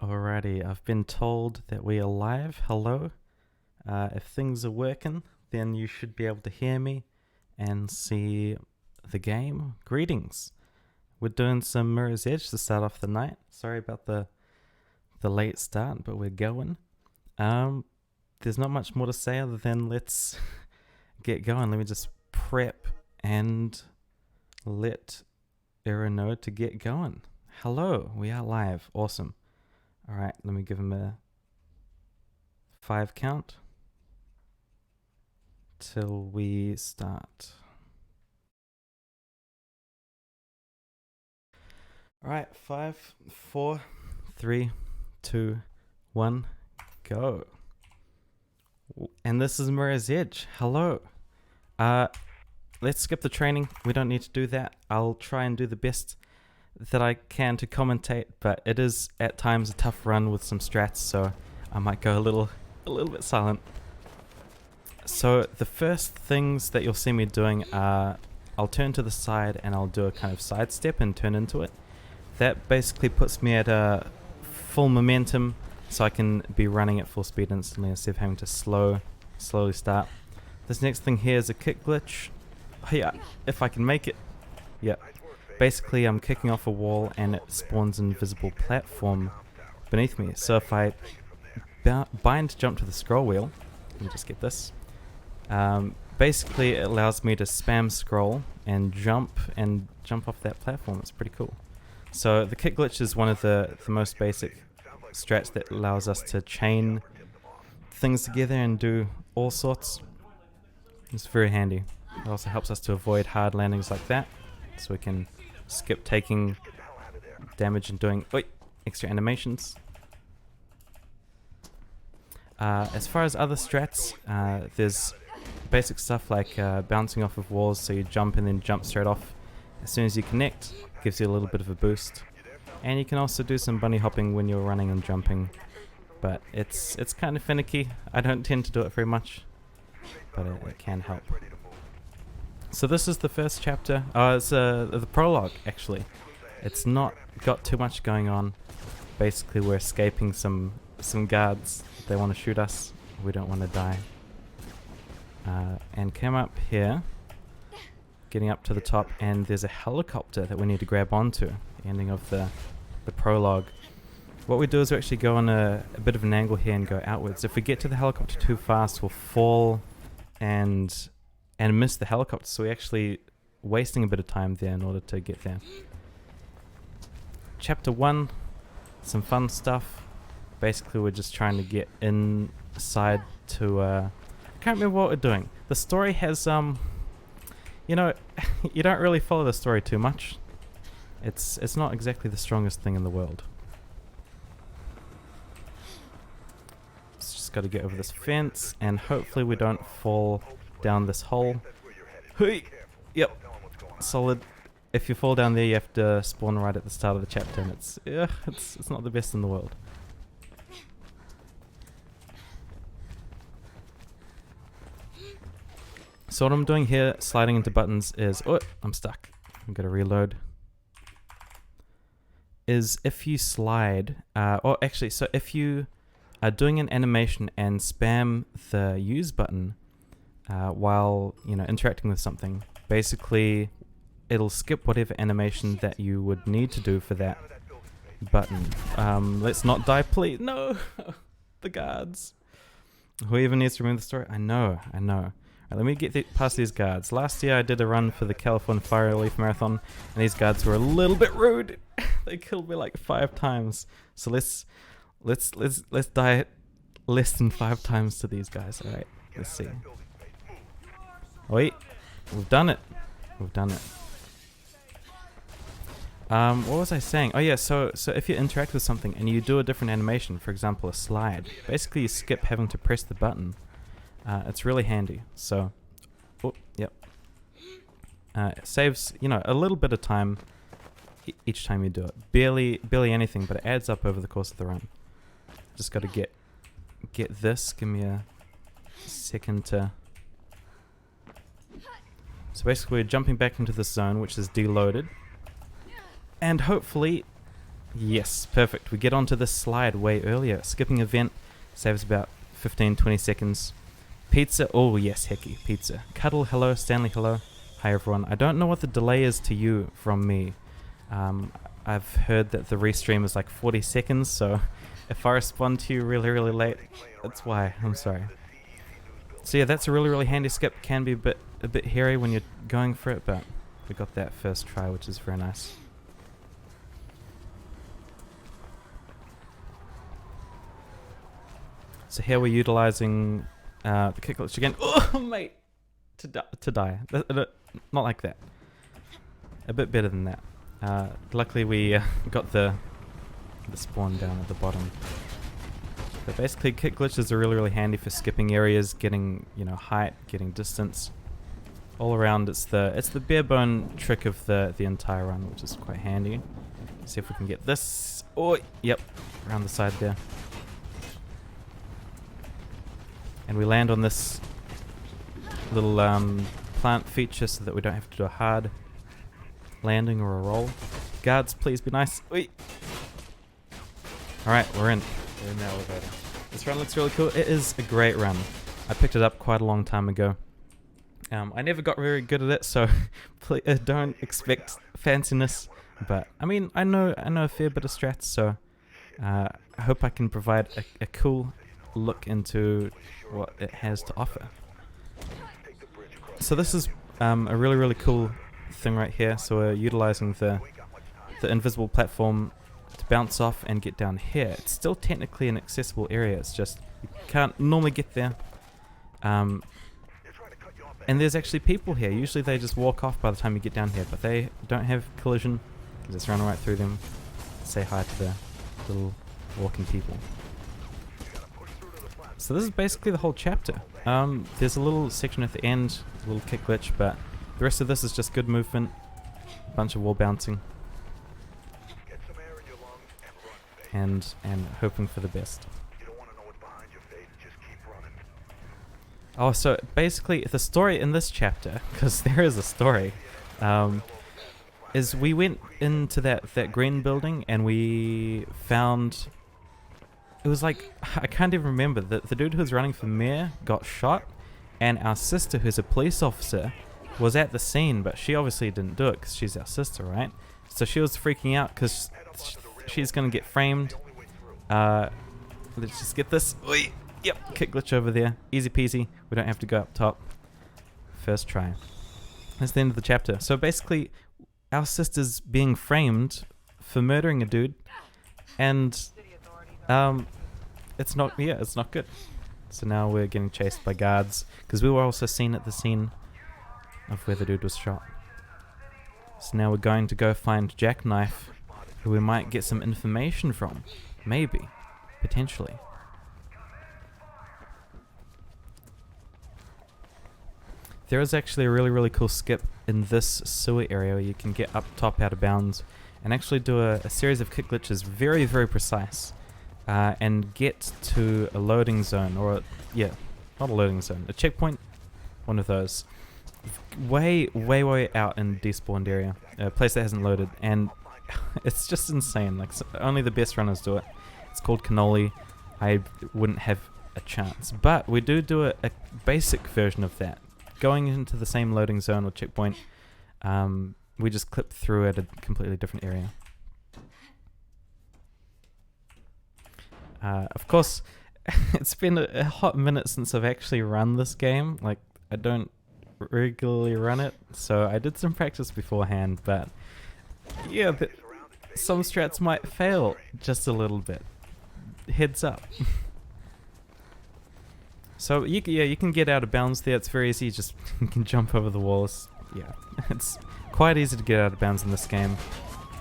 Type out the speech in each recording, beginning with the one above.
Alrighty, I've been told that we are live. Hello. If things are working, then you should be able to hear me and see the game. Greetings. We're doing some Mirror's Edge to start off the night. Sorry about the late start, but we're going. There's not much more to say other than let's get going. Let me just prep and let Era know to get going. Hello, we are live. Awesome. Alright, let me give him a 5 count till we start. Alright, 5, 4, 3, 2, 1, go. And this is Mirror's Edge. Hello. Let's skip the training. We don't need to do that. I'll try and do the best that I can to commentate, but it is at times a tough run with some strats, so I might go a little bit silent. So the first things that you'll see me doing are I'll turn to the side and I'll do a kind of side step and turn into it. That basically puts me at a full momentum, so I can be running at full speed instantly instead of having to slowly start. This next thing here is a kick glitch. Oh yeah, if I can make it. Yeah. Basically, I'm kicking off a wall and it spawns an invisible platform beneath me. So if I bind jump to the scroll wheel, let me just get this. Basically, it allows me to spam scroll and jump off that platform. It's pretty cool. So the kick glitch is one of the most basic strats that allows us to chain things together and do all sorts. It's very handy. It also helps us to avoid hard landings like that, so we can skip taking damage and doing extra animations. As far as other strats, there's basic stuff like bouncing off of walls, so you jump and then jump straight off as soon as you connect. Gives you a little bit of a boost. And you can also do some bunny hopping when you're running and jumping, but it's kind of finicky. I don't tend to do it very much, but it can help. So this is the first chapter. It's the prologue, actually. It's not got too much going on. Basically, we're escaping some guards. They want to shoot us. We don't want to die. And come up here, getting up to the top, and there's a helicopter that we need to grab onto. The ending of the prologue. What we do is we actually go on a bit of an angle here and go outwards. If we get to the helicopter too fast, we'll fall and miss the helicopter, so we're actually wasting a bit of time there in order to get there. Chapter 1, some fun stuff. Basically, we're just trying to get inside to, I can't remember what we're doing. The story has, you know, you don't really follow the story too much. It's not exactly the strongest thing in the world. Just got to get over this fence, and hopefully we don't fall down this hole. Hui! Yep. Solid. If you fall down there, you have to spawn right at the start of the chapter, and it's not the best in the world. So what I'm doing here, sliding into buttons, is... Oh, I'm stuck. I'm going to reload. Is if you slide... so if you are doing an animation and spam the use button while, interacting with something, basically it'll skip whatever animation that you would need to do for that button. Let's not die, please. No! The guards. Who even needs to remember the story? I know. Right, let me get past these guards. Last year I did a run for the California Fire Relief Marathon, and these guards were a little bit rude. They killed me like 5 times. So let's die less than 5 times to these guys. All right, let's see. Wait, we've done it. What was I saying? Oh yeah, so if you interact with something and you do a different animation, for example a slide, basically you skip having to press the button. It's really handy. So, yep. It saves, a little bit of time each time you do it. Barely anything, but it adds up over the course of the run. Just got to get this. Give me a second to... So basically we're jumping back into this zone, which is deloaded. And hopefully Yes, perfect. We get onto this slide way earlier. Skipping event saves about 15-20 seconds. Pizza, oh yes, Hecky, pizza. Cuddle, hello. Stanley, hello. Hi everyone. I don't know what the delay is to you from me. I've heard that the restream is like 40 seconds, so if I respond to you really, really late, that's why. I'm sorry. So yeah, that's a really, really handy skip. Can be a bit hairy when you're going for it, but we got that first try, which is very nice. So here we're utilizing the kick glitch again. Oh, mate! To die. Not like that. A bit better than that. Luckily we got the spawn down at the bottom. But basically kick glitches are really, really handy for skipping areas, getting, you know, height, getting distance. All around it's the bare bone trick of the entire run, which is quite handy. See if we can get this. Oh, yep, around the side there. And we land on this little plant feature so that we don't have to do a hard landing or a roll. Guards, please be nice. Wait. Alright, we're in the elevator. This run looks really cool. It is a great run. I picked it up quite a long time ago. I never got very good at it, so don't expect fanciness. But I mean, I know a fair bit of strats, so I hope I can provide a cool look into what it has to offer. So this is a really, really cool thing right here. So we're utilizing the invisible platform to bounce off and get down here. It's still technically an accessible area, it's just you can't normally get there. And there's actually people here. Usually they just walk off by the time you get down here, but they don't have collision. You just run right through them. Say hi to the little walking people. So this is basically the whole chapter. There's a little section at the end, a little kick glitch, but the rest of this is just good movement, a bunch of wall bouncing, and hoping for the best. Oh, so basically the story in this chapter, because there is a story, is we went into that green building and we found... It was like, I can't even remember, the dude who was running for mayor got shot, and our sister, who's a police officer, was at the scene, but she obviously didn't do it because she's our sister, right? So she was freaking out because she's going to get framed. Let's just get this. Oi, yep, kick glitch over there. Easy peasy. We don't have to go up top. First try. That's the end of the chapter. So basically, our sister's being framed for murdering a dude, and it's not good. So now we're getting chased by guards because we were also seen at the scene of where the dude was shot. So now we're going to go find Jackknife, who we might get some information from. Maybe. Potentially. There is actually a really, really cool skip in this sewer area where you can get up top out of bounds and actually do a series of kick glitches very, very precise. And get to a loading zone, or not a loading zone, a checkpoint, one of those, way, way, way out in despawned area, a place that hasn't loaded, and it's just insane. Like only the best runners do it. It's called cannoli. I wouldn't have a chance, but we do a basic version of that, going into the same loading zone or checkpoint. We just clip through at a completely different area. Of course, it's been a hot minute since I've actually run this game. Like, I don't regularly run it, so I did some practice beforehand, but yeah, some strats might fail just a little bit. Heads up. So you can get out of bounds there. It's very easy. Just you can jump over the walls. Yeah, it's quite easy to get out of bounds in this game.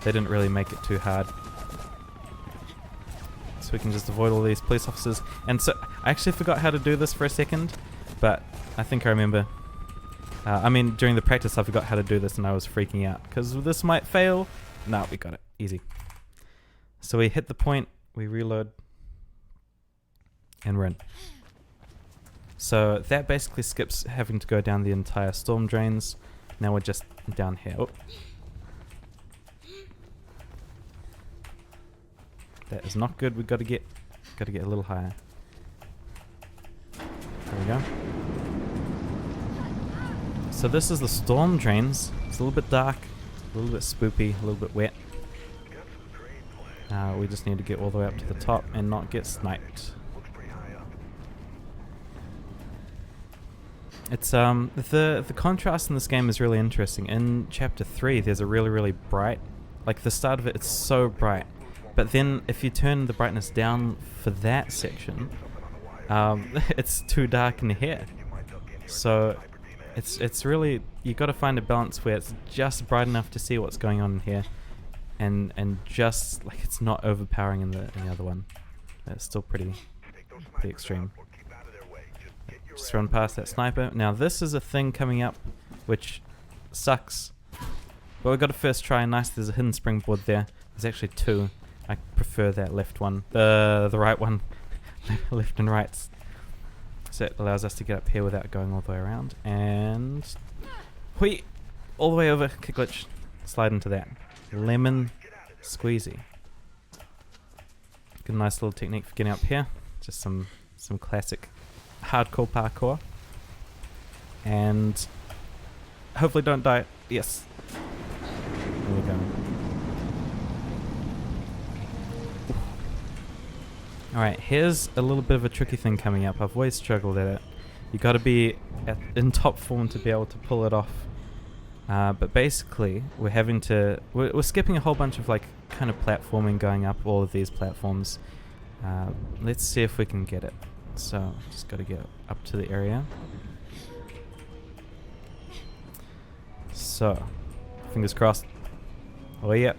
They didn't really make it too hard. So we can just avoid all these police officers. And so I actually forgot how to do this for a second, but I think I remember. I mean, during the practice I forgot how to do this and I was freaking out because this might fail. No, we got it. Easy. So we hit the point, we reload, and we're in. So that basically skips having to go down the entire storm drains. Now we're just down here. Oh. That is not good. We've got to get a little higher. There we go. So this is the storm drains. It's a little bit dark, a little bit spoopy, a little bit wet. We just need to get all the way up to the top and not get sniped. It's the contrast in this game is really interesting. In chapter 3 there's a really bright, like the start of it, it's so bright. But then if you turn the brightness down for that section, it's too dark in here. So it's really, you got to find a balance where it's just bright enough to see what's going on in here, and just like it's not overpowering in the other one. It's still pretty extreme. Just run past that sniper. Now this is a thing coming up, which sucks. But we've got to first try. Nice, there's a hidden springboard there. There's actually two. I prefer that left one, the right one, left and right. So it allows us to get up here without going all the way around. And hui, all the way over, kick glitch, slide into that. Lemon squeezy. Good, nice little technique for getting up here. Just some classic hardcore parkour. And hopefully don't die. Yes. There we go. Alright, here's a little bit of a tricky thing coming up. I've always struggled at it. You got to be in top form to be able to pull it off. But basically, we're skipping a whole bunch of like kind of platforming going up all of these platforms. Let's see if we can get it. So, just got to get up to the area. So, fingers crossed. Oh yeah,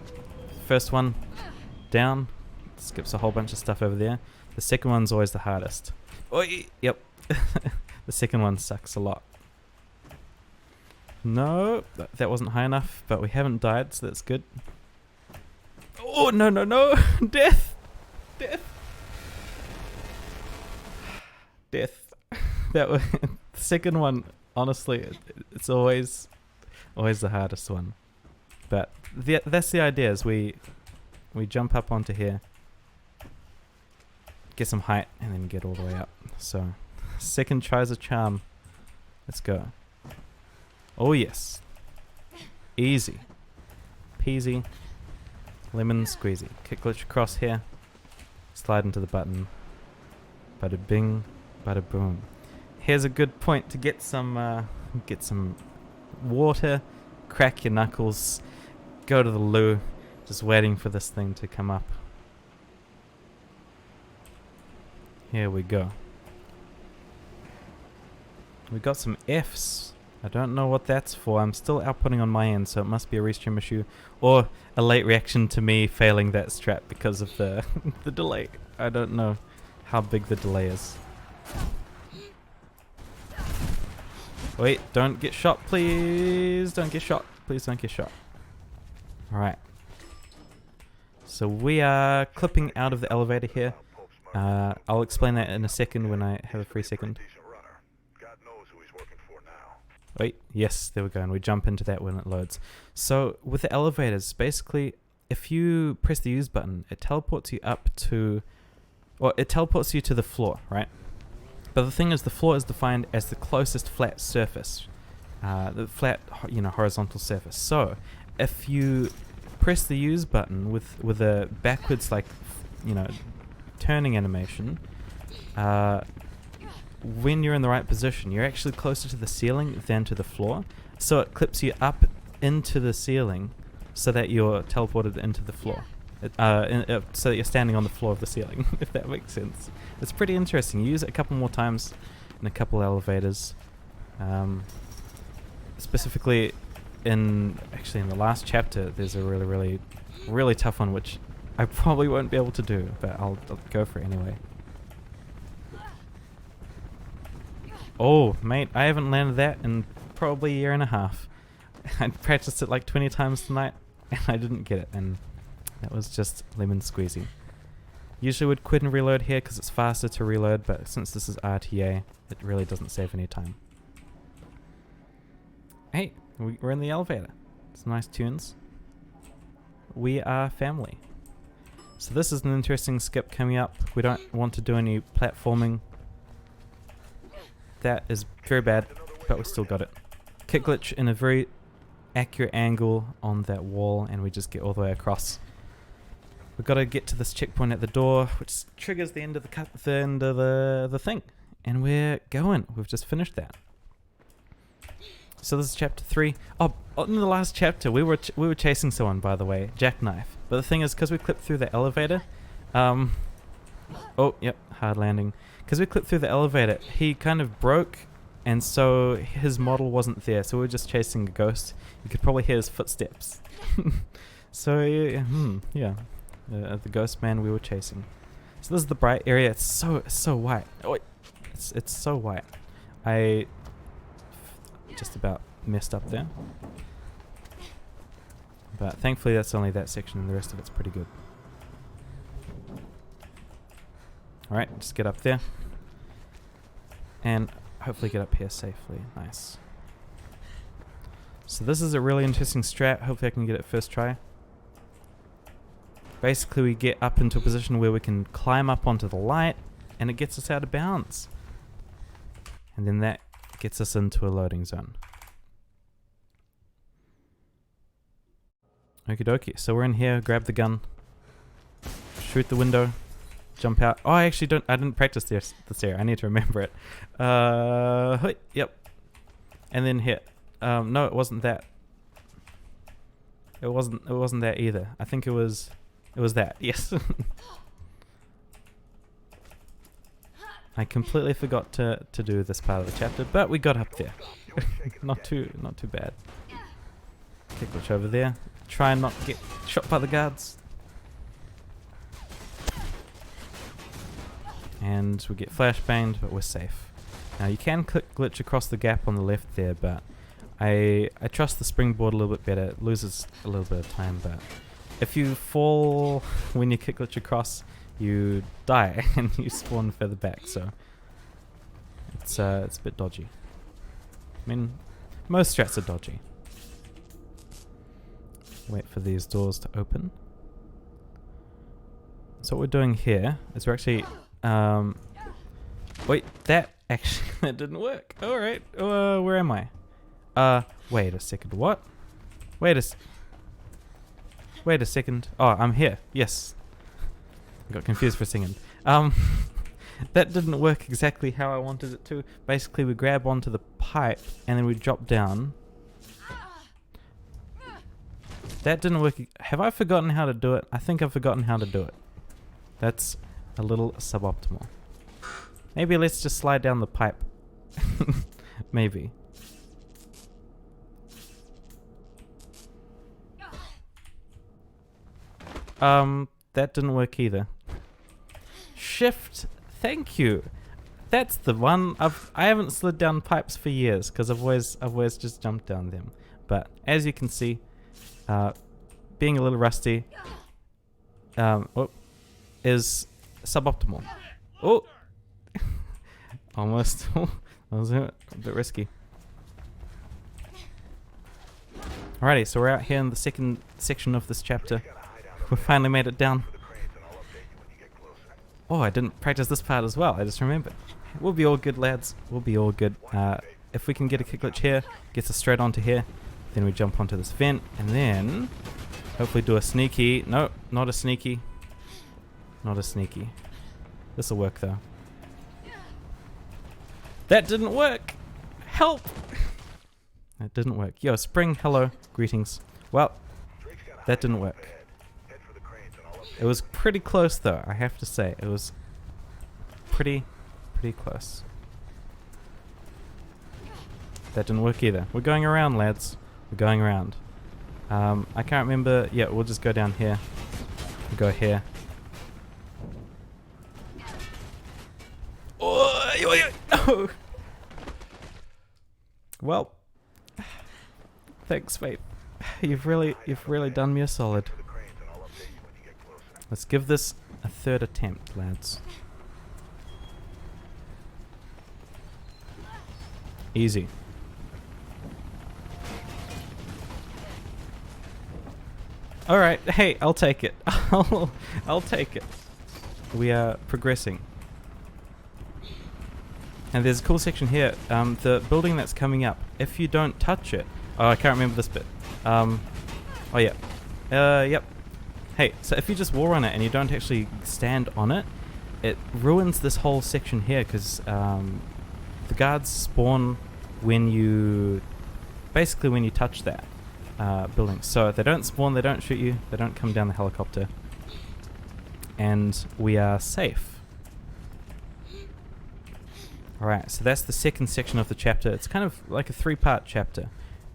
first one down. Skips a whole bunch of stuff over there. The second one's always the hardest. Oh yep. The second one sucks a lot. No, that wasn't high enough, but we haven't died, so that's good. Oh no Death. That was the second one. Honestly, it's always the hardest one. But that's the idea. Is we jump up onto here, get some height, and then get all the way up. So, second try's a charm. Let's go. Oh yes. Easy. Peasy. Lemon squeezy. Kick glitch across here. Slide into the button. Bada bing, bada boom. Here's a good point to get some water, crack your knuckles, go to the loo, just waiting for this thing to come up. Here we go. We got some Fs. I don't know what that's for. I'm still outputting on my end, so it must be a restream issue or a late reaction to me failing that strat because of the the delay. I don't know how big the delay is. Wait, don't get shot, please. Don't get shot. Please don't get shot. Alright. So we are clipping out of the elevator here. I'll explain that in a second when I have a free second. Wait, yes, there we go, and we jump into that when it loads. So with the elevators, basically, if you press the use button, it teleports you up to, well, it teleports you to the floor, right? But the thing is, the floor is defined as the closest flat surface, the flat, horizontal surface. So if you press the use button with a backwards, turning animation, when you're in the right position, you're actually closer to the ceiling than to the floor. So it clips you up into the ceiling so that you're teleported into the floor. So that you're standing on the floor of the ceiling, if that makes sense. It's pretty interesting. You use it a couple more times in a couple elevators. Specifically, in the last chapter, there's a really tough one, which I probably won't be able to do, but I'll go for it anyway. Oh, mate, I haven't landed that in probably a year and a half. I practiced it like 20 times tonight, and I didn't get it, and that was just lemon squeezy. Usually would quit and reload here because it's faster to reload, but since this is RTA, it really doesn't save any time. Hey, we're in the elevator. Some nice tunes. We are family. So this is an interesting skip coming up. We don't want to do any platforming. That is very bad, but we still got it. Kick glitch in a very accurate angle on that wall, and we just get all the way across. We've got to get to this checkpoint at the door, which triggers the end of the thing. And we're going. We've just finished that. So this is chapter 3. Oh, in the last chapter, we were chasing someone, by the way, jackknife. But the thing is, because we clipped through the elevator, oh, yep, hard landing. Because we clipped through the elevator, he kind of broke, and so his model wasn't there. So we were just chasing a ghost. You could probably hear his footsteps. So yeah, the ghost man we were chasing. So this is the bright area. It's so white. Oh, wait. It's so white. I just about messed up there. But thankfully that's only that section and the rest of it's pretty good. Alright, just get up there. And hopefully get up here safely. Nice. So this is a really interesting strat. Hopefully I can get it first try. Basically we get up into a position where we can climb up onto the light and it gets us out of bounds. And then that gets us into a loading zone. Okie dokie. So we're in here, grab the gun, shoot the window, jump out. Oh, I didn't practice this area. I need to remember it. Yep. And then hit. No, it wasn't that. It wasn't that either. I think it was that. Yes. I completely forgot to do this part of the chapter, but we got up there. not too bad. Kick glitch over there. Try and not get shot by the guards. And we get flashbanged, but we're safe. Now you can click glitch across the gap on the left there, but I trust the springboard a little bit better. It loses a little bit of time, but if you fall when you kick glitch across, you die and you spawn further back, so it's a bit dodgy. I mean, most strats are dodgy. Wait for these doors to open. So what we're doing here is we're actually wait, that actually that didn't work. All right, where am I? Wait a second. What? Wait a second. Oh, I'm here. Yes. I got confused for a second. That didn't work exactly how I wanted it to. Basically, we grab onto the pipe and then we drop down. That didn't work. Have I forgotten how to do it? I think I've forgotten how to do it. That's a little suboptimal. Maybe let's just slide down the pipe. Maybe. That didn't work either. Shift. Thank you. That's the one. I haven't slid down pipes for years because I've always just jumped down them. But as you can see, being a little rusty, is suboptimal. Oh, almost. That was a bit risky. Alrighty, so we're out here in the second section of this chapter. We finally made it down. Oh, I didn't practice this part as well. I just remembered. We'll be all good, lads. We'll be all good. If we can get a kick glitch here, gets us straight onto here. Then we jump onto this vent, and then hopefully do a sneaky. No, not a sneaky. Not a sneaky. This'll work though. That didn't work! Help! That didn't work. Yo, Spring, hello. Greetings. Well, that didn't work. It was pretty close though, I have to say. It was pretty close. That didn't work either. We're going around, lads. We're going around. I can't remember. Yeah, we'll just go down here. We'll go here. Oh! Well, thanks, mate. You've really done me a solid. Let's give this a third attempt, lads. Easy. All right. Hey, I'll take it. I'll take it. We are progressing. And there's a cool section here. The building that's coming up, if you don't touch it... Oh, I can't remember this bit. Oh, yeah. Yep. Hey, so if you just wall run it and you don't actually stand on it, it ruins this whole section here because the guards spawn when you... Basically when you touch that building. So they don't spawn, they don't shoot you, they don't come down the helicopter. And we are safe. Alright, so that's the second section of the chapter. It's kind of like a 3-part chapter.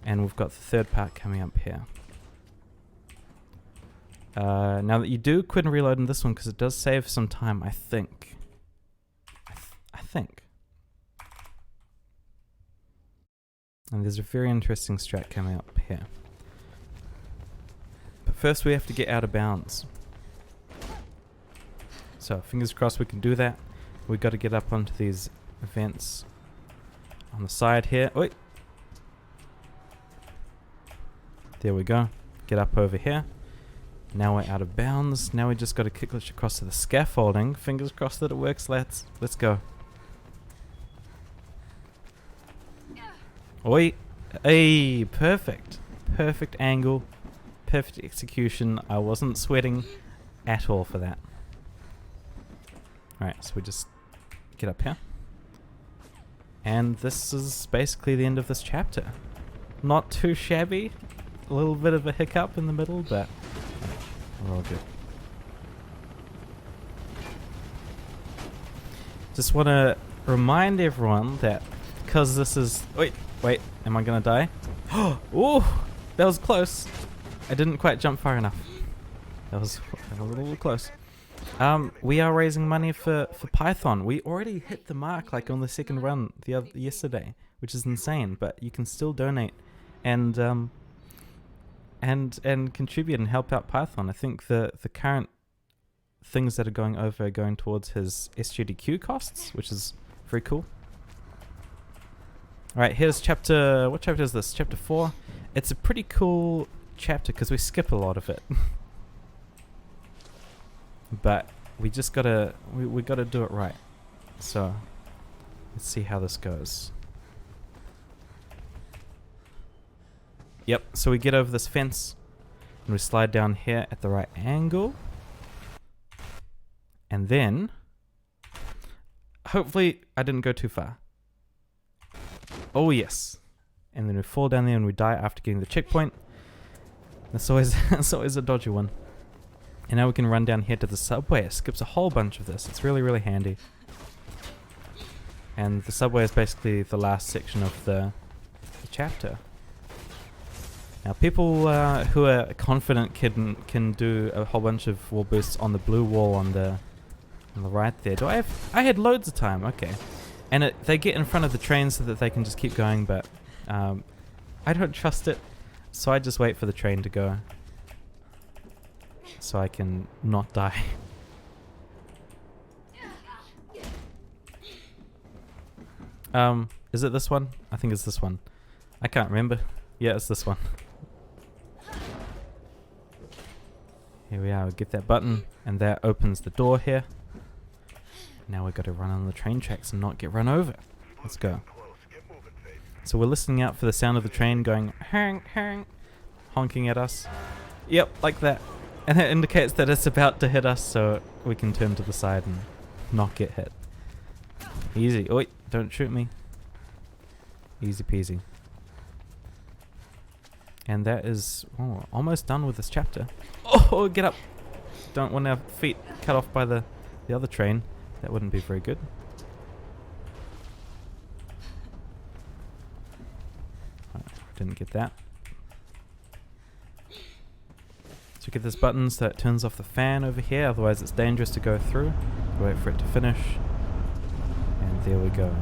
And we've got the third part coming up here. Now that you do quit and reload in this one, because it does save some time, I think. I think. And there's a very interesting strat coming up here. But first we have to get out of bounds. So, fingers crossed we can do that. We've got to get up onto these vents on the side here. Wait. There we go. Get up over here. Now we're out of bounds. Now we just got to kick glitch across to the scaffolding. Fingers crossed that it works, lads. Let's go. Oi. Hey, perfect. Perfect angle. Perfect execution. I wasn't sweating at all for that. Alright, so we just get up here. And this is basically the end of this chapter. Not too shabby. A little bit of a hiccup in the middle, but we're all good. Just want to remind everyone that because this is... Wait, am I going to die? Oh, that was close. I didn't quite jump far enough. That was a little close. We are raising money for Python. We already hit the mark like on the second run yesterday, which is insane. But you can still donate and contribute and help out Python. I think the current things that are going over are going towards his SGDQ costs, which is very cool. All right, here's chapter. What chapter is this? Chapter 4. It's a pretty cool chapter because we skip a lot of it. But we just gotta we gotta do it right. So let's see how this goes. Yep, so we get over this fence and we slide down here at the right angle. And then hopefully I didn't go too far. Oh yes. And then we fall down there and we die after getting the checkpoint. That's always a dodgy one. And now we can run down here to the subway. It skips a whole bunch of this. It's really, really handy. And the subway is basically the last section of the chapter. Now people who are confident can do a whole bunch of wall boosts on the blue wall on the right there. I had loads of time, okay. And they get in front of the train so that they can just keep going, but I don't trust it. So I just wait for the train to go. So I can not die. Is it this one? I think it's this one. I can't remember. Yeah, it's this one. Here we are, we get that button and that opens the door here. Now we've got to run on the train tracks and not get run over. Let's go. So we're listening out for the sound of the train going honk, honk, honking at us. Yep, like that. And it indicates that it's about to hit us, so we can turn to the side and not get hit. Easy. Oi, don't shoot me. Easy peasy. And that is almost done with this chapter. Oh, get up. Don't want our feet cut off by the other train. That wouldn't be very good. Didn't get that. So get this button so it turns off the fan over here, otherwise it's dangerous to go through. Wait for it to finish. And there we go.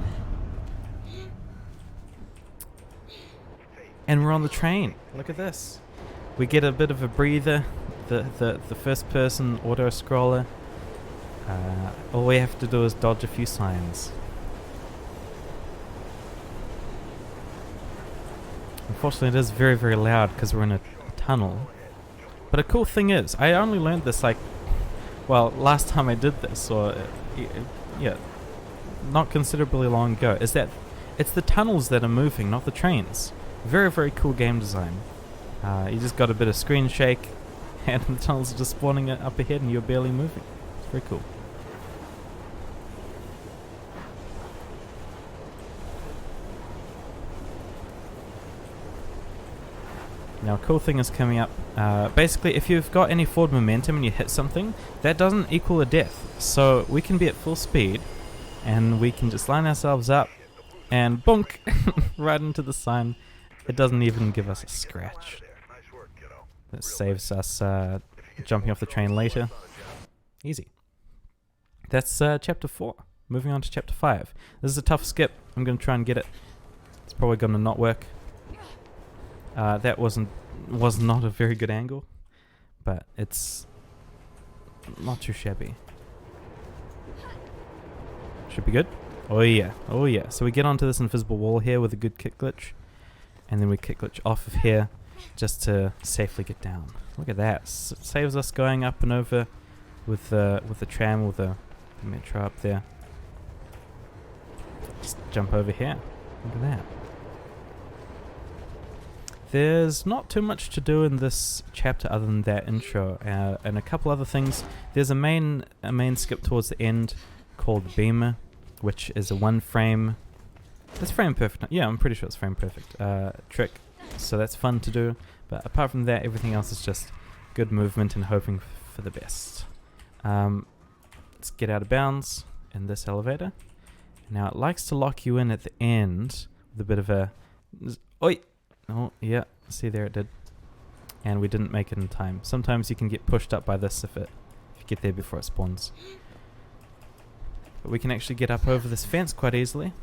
And we're on the train. Look at this. We get a bit of a breather. The first person auto scroller. All we have to do is dodge a few signs. Unfortunately it is very, very loud because we're in a tunnel. But a cool thing is, I only learned this like, well, last time I did this, or yeah, not considerably long ago, is that it's the tunnels that are moving, not the trains. Very, very cool game design. You just got a bit of screen shake, and the tunnels are just spawning up ahead and you're barely moving. It's very cool. Now, a cool thing is coming up. Basically, if you've got any forward momentum and you hit something, that doesn't equal a death. So we can be at full speed, and we can just line ourselves up, and bonk, right into the sign. It doesn't even give us a scratch. That saves us jumping off the train later. Easy. That's chapter 4. Moving on to chapter 5. This is a tough skip. I'm going to try and get it. It's probably going to not work. That was not a very good angle, but it's not too shabby. Should be good. Oh yeah, oh yeah. So we get onto this invisible wall here with a good kick glitch, and then we kick glitch off of here just to safely get down. Look at that. It saves us going up and over with the tram or the metro up there. Just jump over here. Look at that. There's not too much to do in this chapter other than that intro and a couple other things. There's a main skip towards the end called Beamer, which is a one frame. It's frame perfect. Yeah, I'm pretty sure it's frame perfect trick. So that's fun to do. But apart from that, everything else is just good movement and hoping for the best. Let's get out of bounds in this elevator. Now it likes to lock you in at the end with a bit of a. Oi! Oh, yeah, see there it did. And we didn't make it in time. Sometimes you can get pushed up by this if you get there before it spawns. But we can actually get up over this fence quite easily.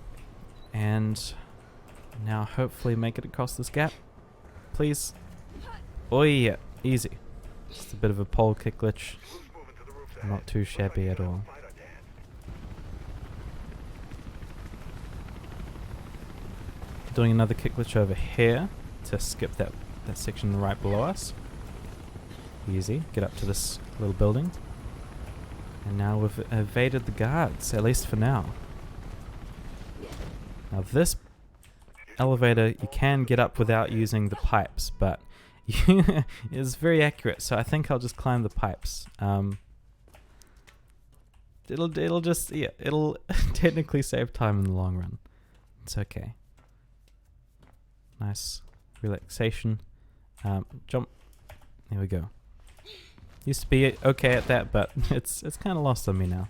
And now hopefully make it across this gap. Please. Oh yeah, easy. Just a bit of a pole kick glitch. Not too shabby at all. Doing another kick glitch over here to skip that section right below us. Easy. Get up to this little building. And now we've evaded the guards, at least for now. Now this elevator you can get up without using the pipes, but it's very accurate, so I think I'll just climb the pipes. It'll just, yeah, it'll technically save time in the long run. It's okay. Nice relaxation. Jump. There we go. Used to be okay at that, but it's kind of lost on me now.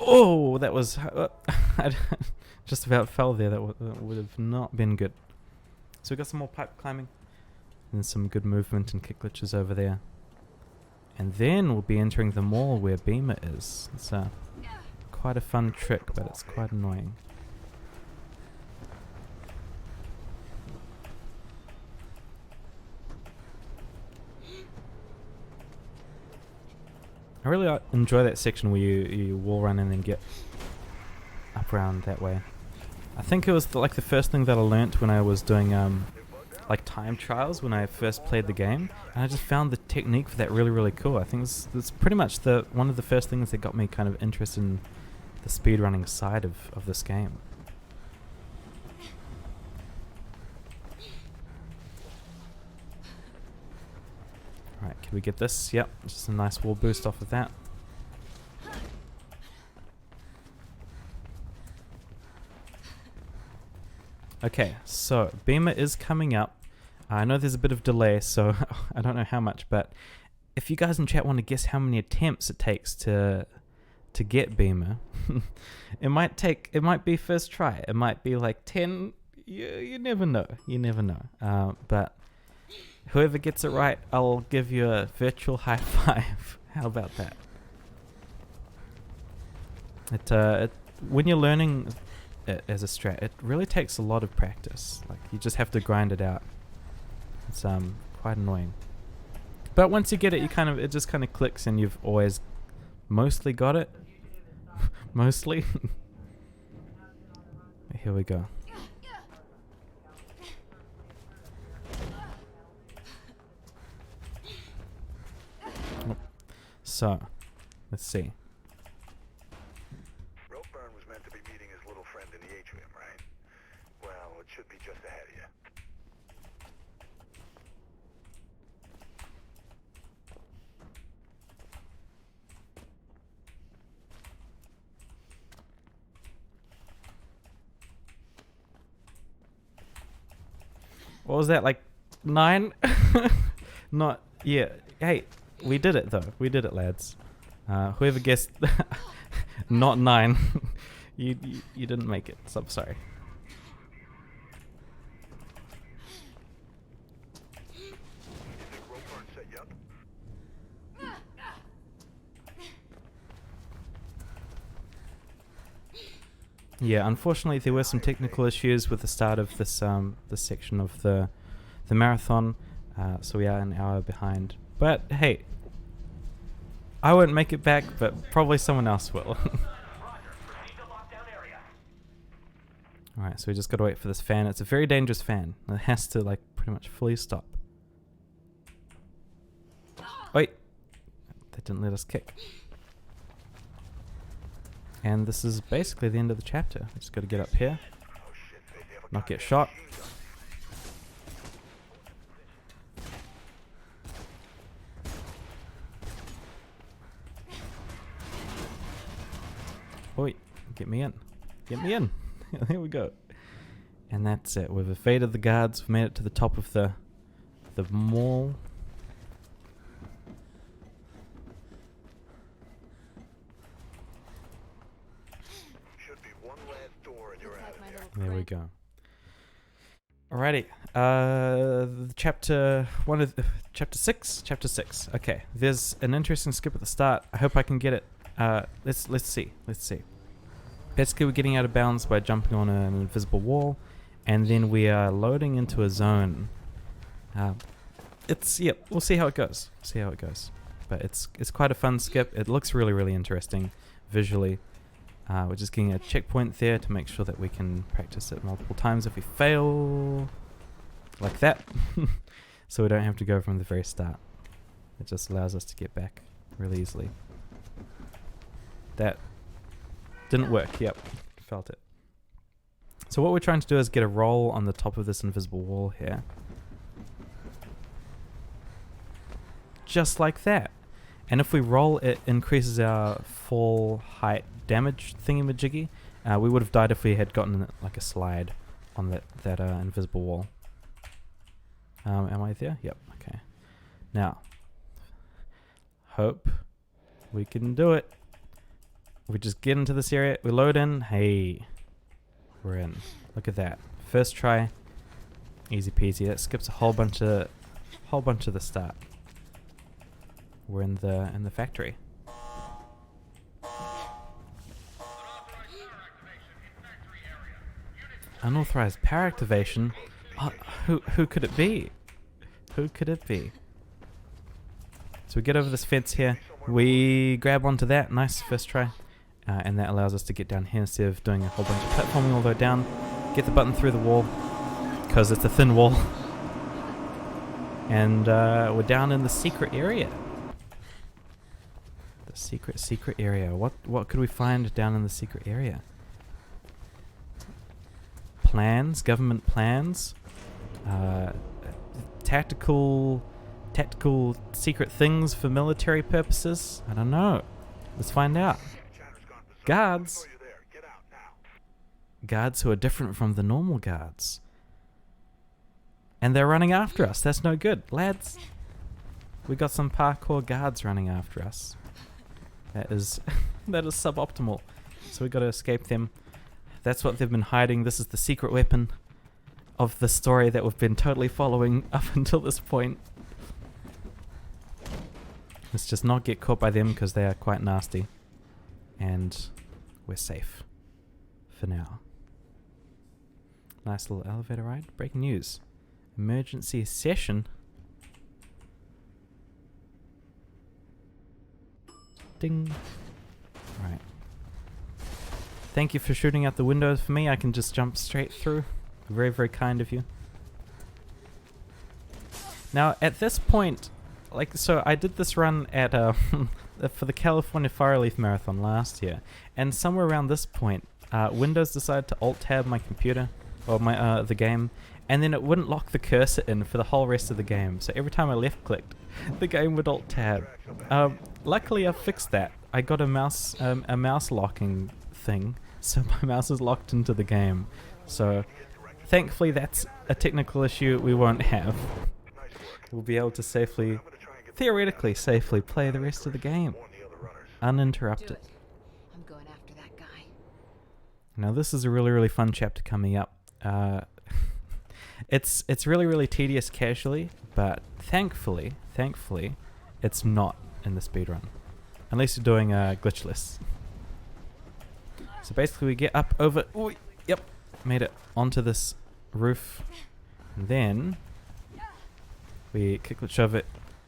Oh, that was I just about fell there. That would have not been good. So we got some more pipe climbing and some good movement and kick glitches over there. And then we'll be entering the mall where Beamer is. It's quite a fun trick, but it's quite annoying. I really enjoy that section where you wall run and then get up around that way. I think it was like the first thing that I learnt when I was doing like time trials when I first played the game, and I just found the technique for that really, really cool. I think it's pretty much one of the first things that got me kind of interested in the speedrunning side of this game. Alright, can we get this? Yep, just a nice wall boost off of that. Okay, so Beamer is coming up. I know there's a bit of delay, so I don't know how much, but if you guys in chat want to guess how many attempts it takes to get Beamer, it might be first try. It might be like 10. You never know. You never know. But whoever gets it right, I'll give you a virtual high five. How about that? When you're learning it as a strat, it really takes a lot of practice. Like, you just have to grind it out. It's quite annoying. But once you get it, it just kind of clicks, and you've always mostly got it. Mostly. Here we go. So, let's see. Ropeburn was meant to be meeting his little friend in the atrium, right? Well, it should be just ahead of you. What was that, like 9? Not, yeah. Hey, we did it though. We did it, lads. Whoever guessed not 9, you didn't make it. So I'm sorry. You think Ropeburn set you up? Yeah, unfortunately there were some technical issues with the start of this this section of the marathon, so we are an hour behind. But hey, I won't make it back, but probably someone else will. Alright, so we just gotta wait for this fan. It's a very dangerous fan. It has to like pretty much fully stop. Wait! That didn't let us kick. And this is basically the end of the chapter. Just gotta get up here, Oh shit, they have a not get goddamn shot. machine gun. Oi, get me in. Get me in. There we go. And that's it. We've evaded the guards. We've made it to the top of the mall. Should be one last door and you're Looks out like of my there. little There we go. Alrighty. Chapter 6. Chapter 6. Okay. There's an interesting skip at the start. I hope I can get it. Let's see. Let's see. Basically, we're getting out of bounds by jumping on an invisible wall, and then we are loading into a zone. We'll see how it goes. See how it goes. But it's quite a fun skip. It looks really, really interesting visually. We're just getting a checkpoint there to make sure that we can practice it multiple times if we fail, like that. So we don't have to go from the very start. It just allows us to get back really easily. That didn't work. Yep, felt it. So what we're trying to do is get a roll on the top of this invisible wall here. Just like that. And if we roll, it increases our fall height damage thingamajiggy. We would have died if we had gotten like a slide on that invisible wall. Am I there? Yep, okay. Now, hope we can do it. We just get into this area, we load in, hey, we're in. Look at that. First try, easy peasy. That skips a whole bunch of the start. We're in the factory. Unauthorized power activation? Oh, who could it be? Who could it be? So we get over this fence here. We grab onto that. Nice, first try. And that allows us to get down here instead of doing a whole bunch of platforming all the way down. Get the button through the wall, because it's a thin wall. And we're down in the secret area. The secret area. What could we find down in the secret area? Plans, government plans, tactical secret things for military purposes. I don't know. Let's find out. Guards. Guards who are different from the normal guards. And they're running after us. That's no good, lads. We got some parkour guards running after us. That is suboptimal. So we got to escape them. That's what they've been hiding. This is the secret weapon of the story that we've been totally following up until this point. Let's just not get caught by them because they are quite nasty. And we're safe for now. Nice little elevator ride. Breaking news. Emergency session. Ding. Right. Thank you for shooting out the windows for me. I can just jump straight through. Very, very kind of you. Now, at this point, like, so I did this run at for the California Fireleaf Marathon last year, and somewhere around this point, Windows decided to Alt-Tab my computer, or my the game, and then it wouldn't lock the cursor in for the whole rest of the game. So every time I left-clicked, the game would Alt-Tab. Luckily, I fixed that. I got a mouse locking thing, so my mouse is locked into the game. So thankfully, that's a technical issue we won't have. We'll be able to theoretically safely play the rest of the game uninterrupted. I'm going after that guy. Now this is a really, really fun chapter coming up. It's really, really tedious casually, but thankfully, it's not in the speedrun. Unless you're doing glitchless. So basically we get up over... Ooh, yep, made it onto this roof. And then we kick glitch over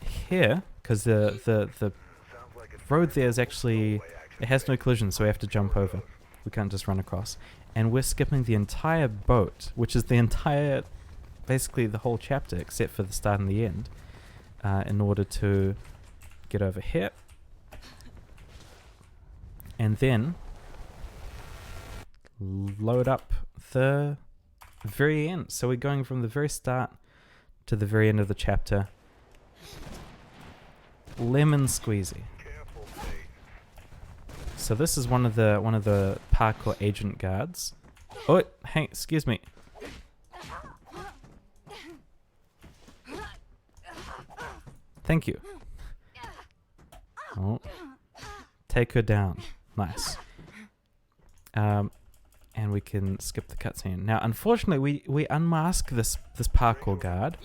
here, because the road there is actually... It has no collision, so we have to jump over. We can't just run across. And we're skipping the entire boat, which is the entire... Basically the whole chapter, except for the start and the end, in order to get over here. And then load up the very end. So we're going from the very start to the very end of the chapter. Lemon squeezy. So this is one of the parkour agent guards. Oh, hey, excuse me. Thank you. Oh, take her down. Nice. And we can skip the cutscene. Now, unfortunately, we unmask this parkour guard,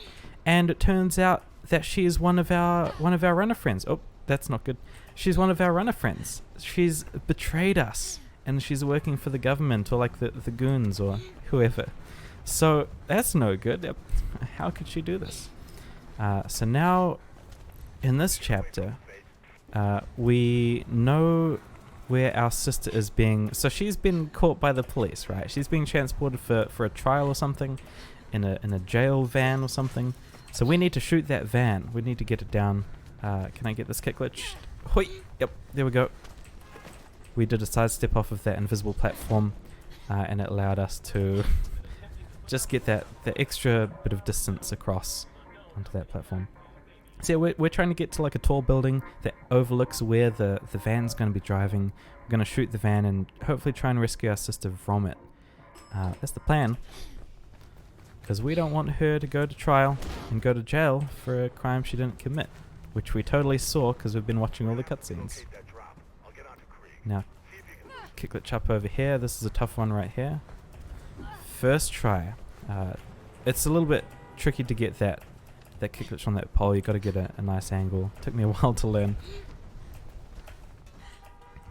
and it turns out that she is one of our runner friends. Oh, that's not good. She's one of our runner friends. She's betrayed us, and she's working for the government, or like the goons or whoever. So that's no good. How could she do this? So now, in this chapter, we know where our sister is being... So she's been caught by the police, right? She's being transported for a trial or something, in a jail van or something. So we need to shoot that van. We need to get it down. Can I get this kick glitch? Hoi! Yep, there we go. We did a sidestep off of that invisible platform, and it allowed us to just get the extra bit of distance across onto that platform. So yeah, we're trying to get to like a tall building that overlooks where the van's going to be driving. We're going to shoot the van and hopefully try and rescue our sister from it. That's the plan. Because we don't want her to go to trial and go to jail for a crime she didn't commit. Which we totally saw because we've been watching all the cutscenes. Now, kick glitch up over here. This is a tough one right here. First try. It's a little bit tricky to get that kick glitch on that pole. You got to get a nice angle. Took me a while to learn,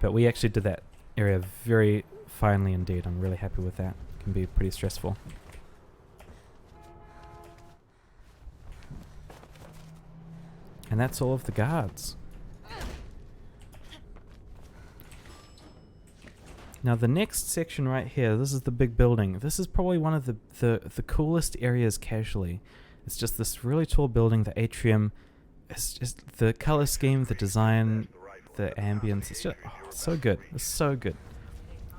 but we actually did that area very finely indeed. I'm really happy with that. It can be pretty stressful. And that's all of the guards. Now the next section right here, this is the big building. This is probably one of the coolest areas casually. It's just this really tall building, the atrium. It's just the color scheme, the design, the ambience. It's just so good. It's so good.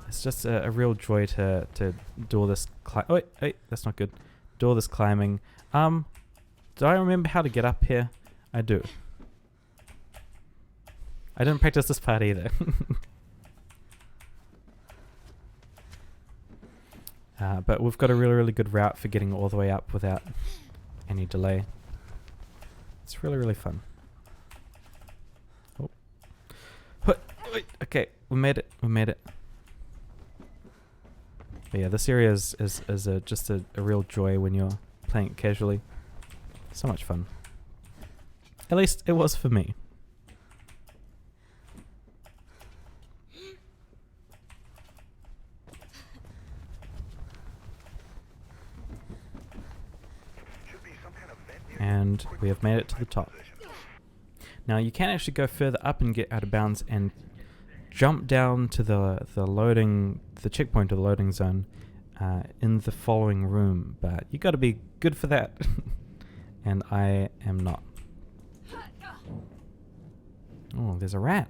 It's just a real joy to do all this. Oh wait, that's not good. Do all this climbing. Do I remember how to get up here? I do. I didn't practice this part either. But we've got a really, really good route for getting all the way up without any delay. It's really, really fun. Oh. Okay, we made it. We made it. But yeah, this area is just a real joy when you're playing it casually. So much fun. At least it was for me. And we have made it to the top. Now you can actually go further up and get out of bounds and jump down to the checkpoint or the loading zone in the following room, but you got to be good for that. And I am not. Oh, there's a rat.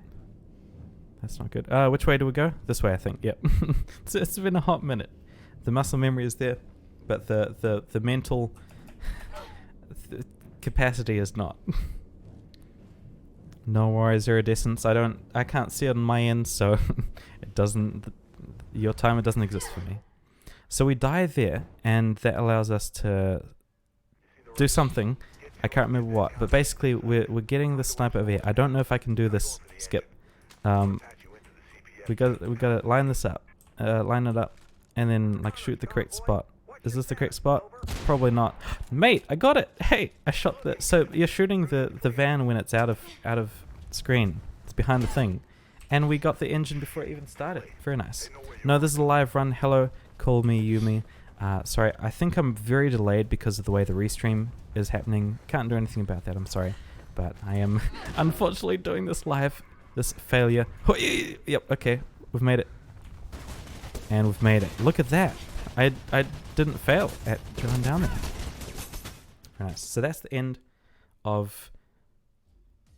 That's not good. Which way do we go? This way, I think. Yep. It's been a hot minute. The muscle memory is there, but the mental capacity is not. No worries, iridescence. I can't see it on my end, so it doesn't. Your timer doesn't exist for me. So we die there, and that allows us to do something. I can't remember what, but basically we're getting the sniper over here. I don't know if I can do this skip. We gotta line this up, line it up, and then like shoot the correct spot. Is this the correct spot? Probably not. Mate, I got it. Hey, I shot the. So you're shooting the van when it's out of screen. It's behind the thing, and we got the engine before it even started. Very nice. No, this is a live run. Hello, call me Yumi. Sorry, I think I'm very delayed because of the way the restream is happening. Can't do anything about that. I'm sorry, but I am unfortunately doing this live. This failure. Yep. Okay, we've made it, and we've made it. Look at that. I didn't fail at drilling down there. Very nice. So that's the end of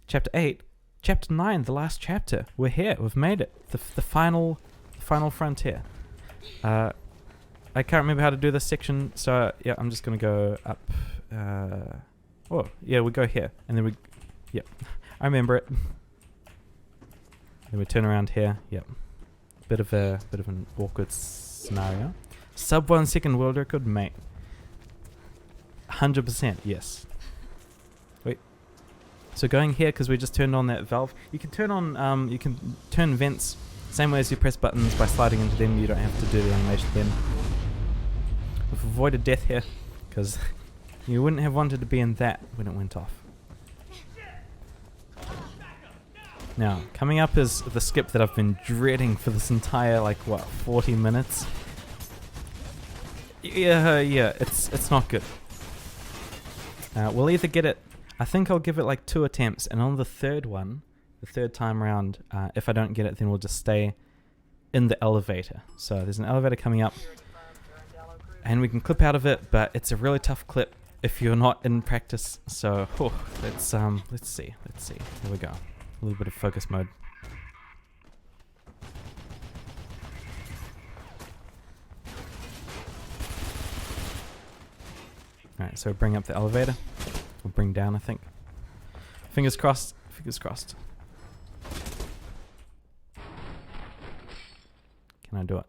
chapter 8. Chapter 9, the last chapter. We're here. We've made it. The final frontier. I can't remember how to do this section, so yeah, I'm just gonna go up. Oh yeah, we go here, and then we. Yep, I remember it. Then we turn around here. Yep, bit of an awkward scenario. Sub 1 second world record, mate. 100%, yes. Wait. So going here because we just turned on that valve. You can turn on. You can turn vents same way as you press buttons by sliding into them. You don't have to do the animation then. We've avoided death here because you wouldn't have wanted to be in that when it went off. Now, coming up is the skip that I've been dreading for this entire, 40 minutes. Yeah, it's not good. We'll either get it, I think I'll give it 2 attempts, and on the third one, the third time around, if I don't get it, then we'll just stay in the elevator. So there's an elevator coming up, and we can clip out of it, but it's a really tough clip if you're not in practice. So let's see. Here we go. A little bit of focus mode. Alright, so bring up the elevator. Or bring down, I think. Fingers crossed. Fingers crossed. Can I do it?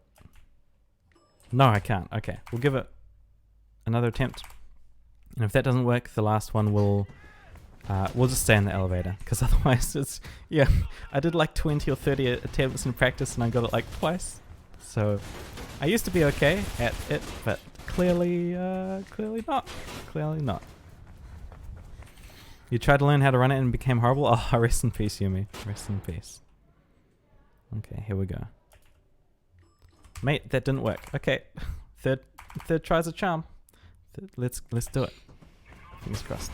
No, I can't. Okay, we'll give it another attempt. And if that doesn't work, the last one will... we'll just stay in the elevator, because otherwise it's... Yeah, I did 20 or 30 attempts in practice and I got it twice. So, I used to be okay at it, but clearly not. Clearly not. You tried to learn how to run it and became horrible? Oh, rest in peace, Yumi. Rest in peace. Okay, here we go. Mate, that didn't work. Okay, third try's a charm. Let's do it. Fingers crossed.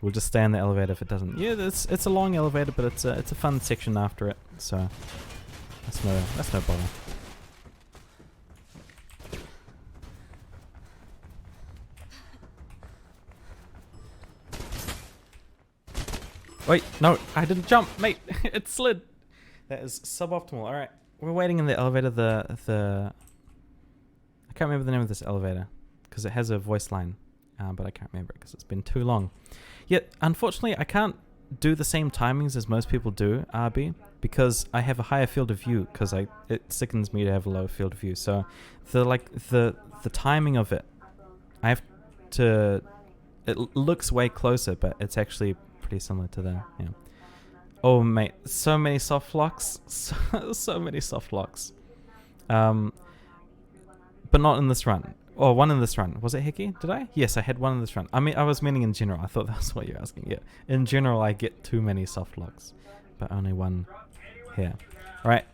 We'll just stay in the elevator if it doesn't. Yeah, it's a long elevator, but it's a fun section after it. So that's no bother. Wait, no, I didn't jump, mate. It slid. That is suboptimal. All right, we're waiting in the elevator. I can't remember the name of this elevator because it has a voice line, but I can't remember it because it's been too long. Yet, unfortunately, I can't do the same timings as most people do, RB, because I have a higher field of view, because it sickens me to have a lower field of view. So, the timing of it, I have to... It looks way closer, but it's actually pretty similar to the... Yeah. Oh, mate, so many soft locks. So many soft locks. But not in this run. Oh, one in this run. Was it Hickey? Did I? Yes, I had one in this run. I mean, I was meaning in general. I thought that's what you're asking. Yeah. In general, I get too many soft locks, but only one here. All right.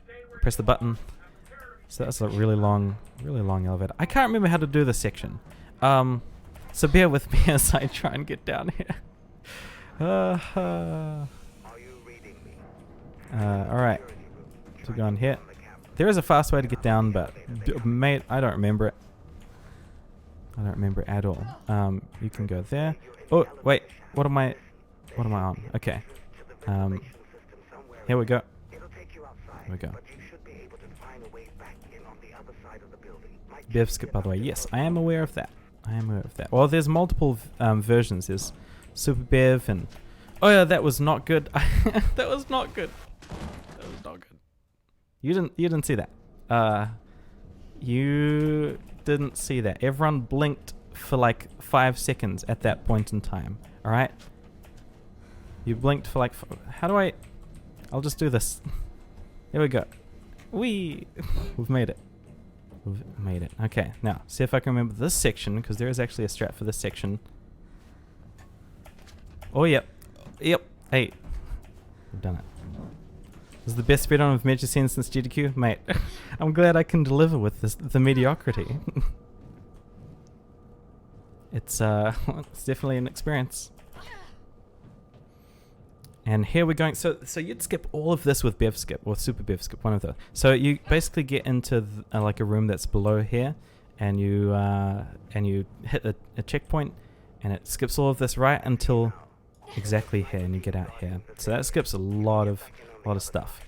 Press the button. So that's a really long elevator. I can't remember how to do this section. So bear with me as I try and get down here. Are you reading me? All right. So go on here. There is a fast way to get down, but mate, I don't remember it. I don't remember it at all. You can go there. Oh, wait. What am I on? Okay. Here we go. It'll take you outside, Here we go. but you should be able to find a way back in on the other side of the building. Might Bev just skip, be by the way. enough to Yes, help I am you. aware of that. I am aware of that. Well, there's multiple versions. There's Super Bev and... Oh yeah, that was not good. That was not good. That was not good. You didn't see that. You didn't see that. Everyone blinked for like 5 seconds at that point in time. All right? You blinked for like... How do I... I'll just do this. Here we go. We've made it. We've made it. Okay, now, see if I can remember this section, because there is actually a strat for this section. Oh, yep. Yep. Hey. We've done it. This is the best speedrun of Major Scene since GDQ? Mate, I'm glad I can deliver with the mediocrity. It's definitely an experience. And here we're going. So you'd skip all of this with Bev skip or Super Bev skip, one of those. So you basically get into like a room that's below here, and you hit a checkpoint, and it skips all of this right until exactly here, and you get out here. So that skips a lot of stuff.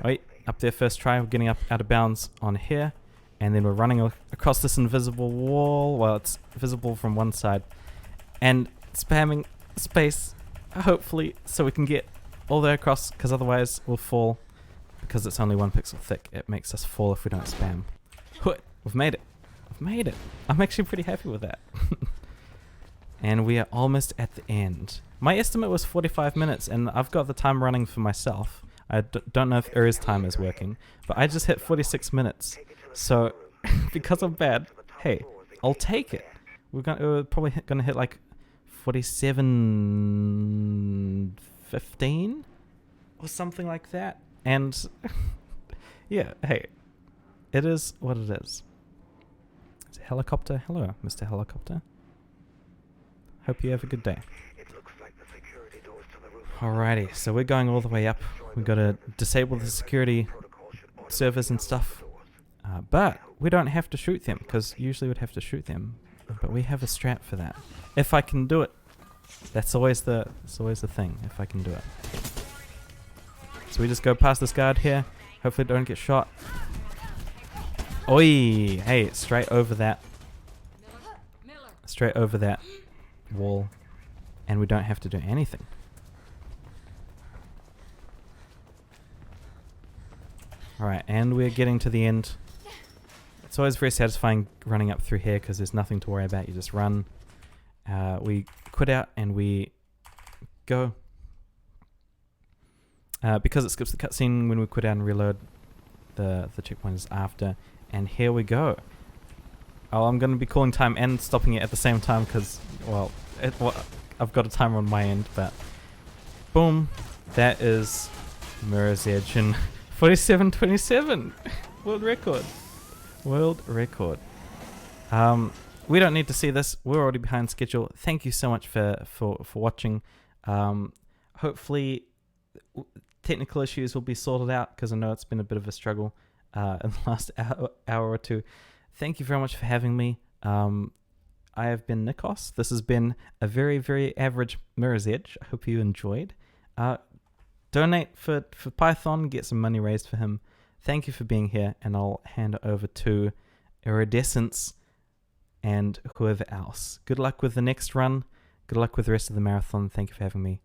Wait, up there first try. We're getting up out of bounds on here, and then we're running across this invisible wall. Well, it's visible from one side, and spamming space. Hopefully, so we can get all the way across, because otherwise we'll fall. Because it's only 1 pixel thick, it makes us fall if we don't spam. We've made it. We've made it. I'm actually pretty happy with that. And we are almost at the end. My estimate was 45 minutes, and I've got the time running for myself. I don't know if Uri's time is working, but I just hit 46 minutes. So, because I'm bad, hey, I'll take it. We're probably going to hit like 47:15 or something like that, and yeah, hey, it is what it is. It's a helicopter. Hello, Mr. Helicopter. Hope you have a good day. Alrighty, so we're going all the way up. We've got to disable the security servers and stuff, but we don't have to shoot them, because usually we'd have to shoot them. But we have a strat for that. If I can do it. That's always the thing, if I can do it. So we just go past this guard here. Hopefully don't get shot. Oi! Hey, straight over that. Straight over that wall. And we don't have to do anything. Alright, and we're getting to the end. It's always very satisfying running up through here, because there's nothing to worry about. You just run. We quit out and we go. Because it skips the cutscene when we quit out and reload, the checkpoint is after. And here we go. Oh, I'm going to be calling time and stopping it at the same time, because, well, I've got a timer on my end, but boom. That is Mirror's Edge in 47:27. World record. World record. We don't need to see this. We're already behind schedule. Thank you so much for watching. Hopefully, technical issues will be sorted out, because I know it's been a bit of a struggle in the last hour or two. Thank you very much for having me. I have been Nikos. This has been a very, very average Mirror's Edge. I hope you enjoyed. Donate for Python. Get some money raised for him. Thank you for being here, and I'll hand it over to Iridescence and whoever else. Good luck with the next run. Good luck with the rest of the marathon. Thank you for having me.